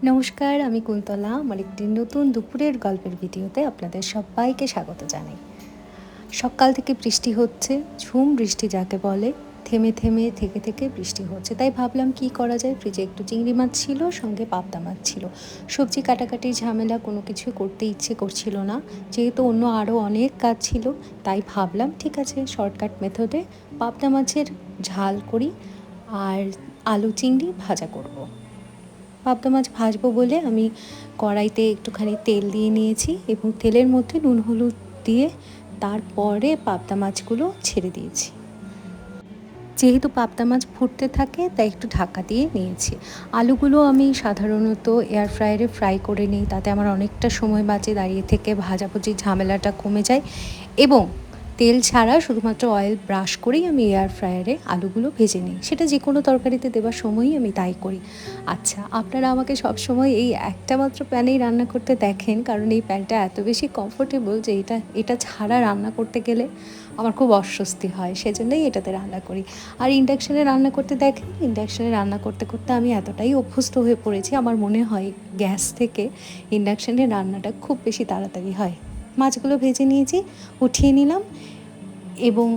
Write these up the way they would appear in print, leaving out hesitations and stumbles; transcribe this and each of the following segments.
নমস্কার, আমি কুন্তলা। আমার একটি নতুন দুপুরের গল্পের ভিডিওতে আপনাদের সবাইকে স্বাগত জানাই। সকাল থেকে বৃষ্টি হচ্ছে, ঝুম বৃষ্টি যাকে বলে। থেমে থেমে থেকে থেকে বৃষ্টি হচ্ছে, তাই ভাবলাম কি করা যায়। ফ্রিজে একটু চিংড়ি মাছ ছিল, সঙ্গে পাবদা মাছ ছিল। সবজি কাটাকাটির ঝামেলা কোনো কিছু করতে ইচ্ছে করছিল না, যেহেতু অন্য আরও অনেক কাজ ছিল। তাই ভাবলাম ঠিক আছে, শর্টকাট মেথডে পাবদা মাছের ঝাল করি আর আলু চিংড়ি ভাজা করব। পাবদা মাছ ভাজবো বলে আমি কড়াইতে একটুখানি তেল দিয়ে নিয়েছি এবং তেলের মধ্যে নুন হলুদ দিয়ে তারপরে পাবদা মাছগুলো ছেড়ে দিয়েছি। যেহেতু পাবদা মাছ ফুটতে থাকে তাই একটু ঢাকা দিয়ে নিয়েছি। আলুগুলো আমি সাধারণত এয়ার ফ্রায়ারে ফ্রাই করে নিই, তাতে আমার অনেকটা সময় বাঁচে, দাঁড়িয়ে থেকে ভাজাভুজির ঝামেলাটা কমে যায় এবং তেল ছাড়া শুধুমাত্র অয়েল ব্রাশ করেই আমি এয়ার ফ্রায়ারে আলুগুলো ভেজে নিই। সেটা যে কোনো তরকারিতে দেওয়ার সময়ই আমি তাই করি। আচ্ছা, আপনারা আমাকে সবসময় এই একটা মাত্র প্যানেই রান্না করতে দেখেন, কারণ এই প্যানটা এত বেশি কমফোর্টেবল যে এটা ছাড়া রান্না করতে গেলে আমার খুব অস্বস্তি হয়, সেজন্যই এটাতে রান্না করি। আর ইন্ডাকশানে রান্না করতে দেখেন, ইন্ডাকশানে রান্না করতে করতে আমি এতটাই অভ্যস্ত হয়ে পড়েছি, আমার মনে হয় গ্যাস থেকে ইন্ডাকশানে রান্নাটা খুব বেশি তাড়াতাড়ি হয়। মাছগুলো ভেজে নিয়েছি, উঠিয়ে নিলাম এবং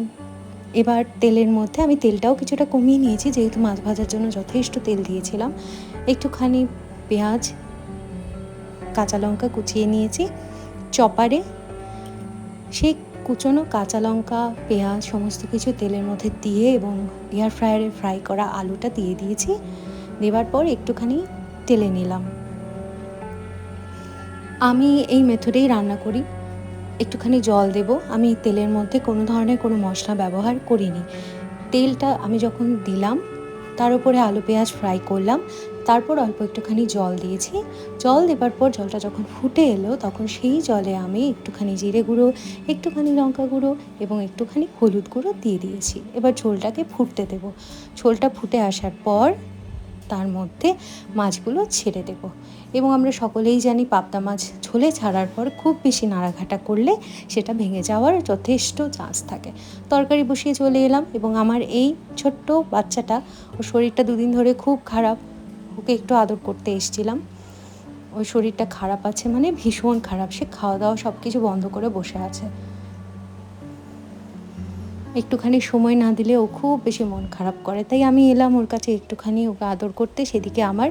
এবার তেলের মধ্যে আমি তেলটাও কিছুটা কমিয়ে নিয়েছি, যেহেতু মাছ ভাজার জন্য যথেষ্ট তেল দিয়েছিলাম। একটুখানি পেঁয়াজ, কাঁচা লঙ্কা কুচিয়ে নিয়েছি চপারে। সেই কুচনো কাঁচা লঙ্কা, পেঁয়াজ সমস্ত কিছু তেলের মধ্যে দিয়ে এবং এয়ার ফ্রায়ারে ফ্রাই করা আলুটা দিয়ে দিয়েছি। দেওয়ার পর একটুখানি তেলে নিলাম। আমি এই মেথডেই রান্না করি। একটুখানি জল দেব। আমি তেলের মধ্যে কোনো ধরনের কোনো মশলা ব্যবহার করিনি। তেলটা আমি যখন দিলাম তার উপরে আলু পেঁয়াজ ফ্রাই করলাম, তারপর অল্প একটুখানি জল দিয়েছি। জল দেবার পর জলটা যখন ফুটে এলো তখন সেই জলে আমি একটুখানি জিরে গুঁড়ো, একটুখানি লঙ্কা গুঁড়ো এবং একটুখানি হলুদ গুঁড়ো দিয়ে দিয়েছি। এবার ঝোলটাকে ফুটতে দেব। ঝোলটা ফুটে আসার পর তার মধ্যে মাছগুলো ছেড়ে দেব এবং আমরা সকলেই জানি পাবদা মাছ ঝোলে ছাড়ার পর খুব বেশি নাড়াঘাটা করলে সেটা ভেঙে যাওয়ার যথেষ্ট চান্স থাকে। তরকারি বসিয়ে চলে এলাম এবং আমার এই ছোট্ট বাচ্চাটা, ওর শরীরটা দুদিন ধরে খুব খারাপ, ওকে একটু আদর করতে এসেছিলাম। ওই শরীরটা খারাপ আছে মানে ভীষণ খারাপ, সে খাওয়া দাওয়া সব কিছু বন্ধ করে বসে আছে। একটুখানি সময় না দিলে ও খুব বেশি মন খারাপ করে, তাই আমি এলাম ওর কাছে একটুখানি ওকে আদর করতে। সেদিকে আমার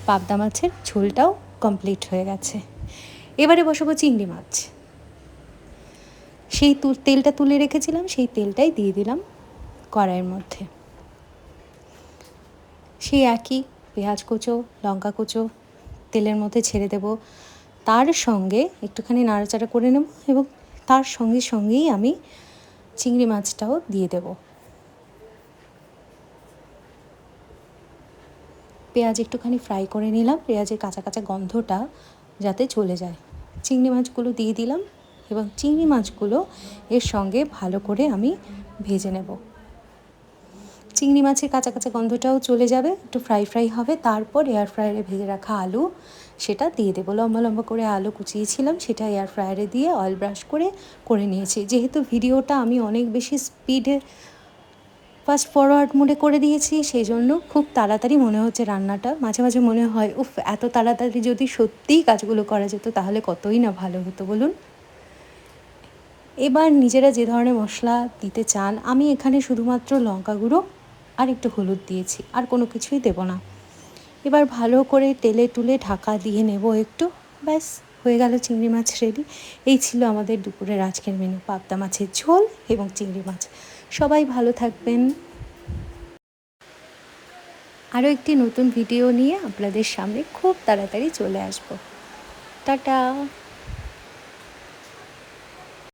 পাবদা মাছের ঝোলটাও কমপ্লিট হয়ে গেছে। এবারে বসাবো চিংড়ি মাছ। সেই তেলটা তুলে রেখেছিলাম, সেই তেলটাই দিয়ে দিলাম কড়াইয়ের মধ্যে। সেই একই পেঁয়াজ কুচো, লঙ্কা কুচো তেলের মধ্যে ছেড়ে দেব। তার সঙ্গে একটুখানি নাড়াচাড়া করে নেব এবং তার সঙ্গেই আমি চিংড়ি মাছটাও দিয়ে দেব। পেঁয়াজ একটুখানি ফ্রাই করে নিলাম, পেঁয়াজের কাঁচা কাঁচা গন্ধটা যাতে চলে যায়। চিংড়ি মাছগুলো দিয়ে দিলাম এবং চিংড়ি মাছগুলো এর সঙ্গে ভালো করে আমি ভেজে নেব। চিংড়ি মাছের কাঁচা কাঁচা গন্ধটাও চলে যাবে, একটু ফ্রাই হবে। তারপর এয়ার ফ্রায়ারে ভেজে রাখা আলু সেটা দিয়ে দেবো। লম্বা লম্বা করে আলু কুচিয়েছিলাম, সেটা এয়ার ফ্রায়ারে দিয়ে অয়েল ব্রাশ করে নিয়েছি। যেহেতু ভিডিওটা আমি অনেক বেশি স্পিডে ফাস্ট ফরওয়ার্ড মোডে করে দিয়েছি, সেই জন্য খুব তাড়াতাড়ি মনে হচ্ছে রান্নাটা। মাঝে মাঝে মনে হয় উফ, এত তাড়াতাড়ি যদি সত্যিই কাজগুলো করা যেত তাহলে কতই না ভালো হতো বলুন। এবার নিজেরা যে ধরনের মশলা দিতে চান, আমি এখানে শুধুমাত্র লঙ্কা গুঁড়ো আর একটু হলুদ দিয়েছি, আর কোনো কিছুই দেব না। এবার ভালো করে তেলে তুলে ঢাকা দিয়ে নেব একটু, ব্যাস হয়ে গেল চিংড়ি মাছ রেডি। এই ছিল আমাদের দুপুরের আজকের মেনু, পাবদা মাছের ঝোল এবং চিংড়ি মাছ। সবাই ভালো থাকবেন। আরও একটি নতুন ভিডিও নিয়ে আপনাদের সামনে খুব তাড়াতাড়ি চলে আসব। টাটা।